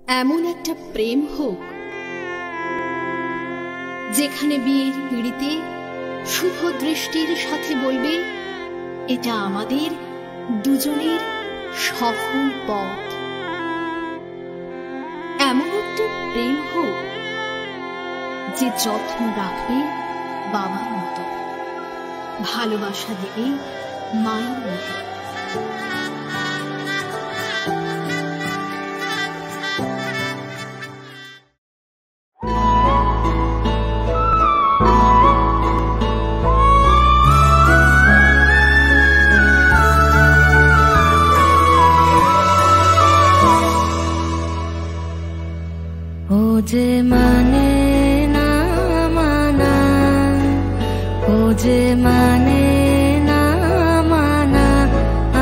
এমন একটা প্রেম হোক যেখানে বিয়ের পিঁড়িতে শুভ দৃষ্টির সাথে বলবে এটা আমাদের দুজনের সফল পথ। এমন একটা প্রেম হোক যে যত্ন রাখবে বাবার মতো, ভালোবাসা দেবে মায়ের মতো। ও যে মানে না মানা, ও যে মানে না মানা,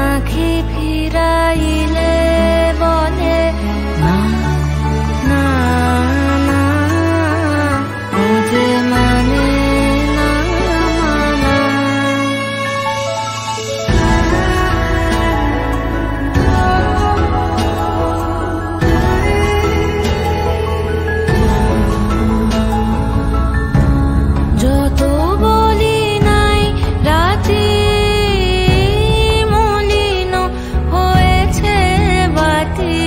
আঁখি ফিরাইলে বলে না না না। ও যে মানে না মানা, যত বলি নাই রাতে মলিন হয়েছে বাতি,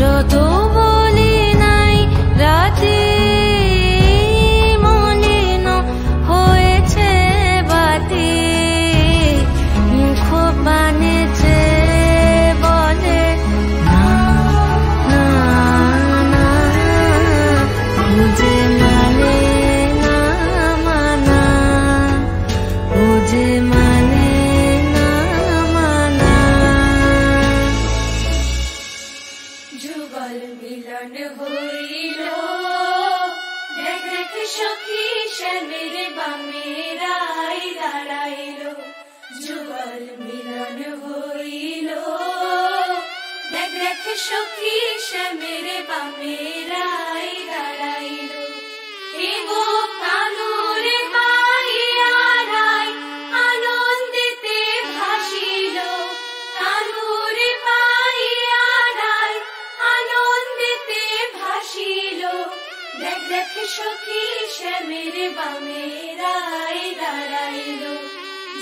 যত বলি নাই রাতে মলিন হয়েছে বাতি, মুখ বানেছে বলে না না না। ও যে মানে না মানা, ও যে মানে না মানা। যুগল মিলন হইল, দেখ দেখ সখী শ্যামের বামে রাই দাঁড়াইল। যুগল মিলন হইল, দেখ দেখ সখী শ্যামের বামে রাই দাঁড়াইল। এগো কানুরে পাইয়া রাই আনন্দেতে ভাসিল, কানুরে পাইয়া রাই আনন্দেতে ভাসিল। দেখ দেখ সখী শ্যামের বামে রাই দাঁড়াইল।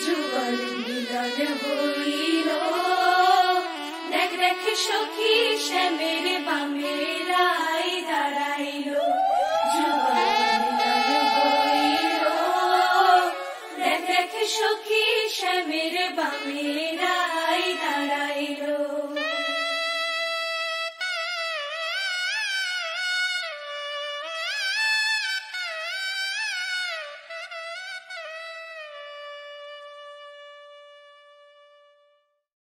যুগল মিলন হইল, দেখ দেখ সখী শ্যামের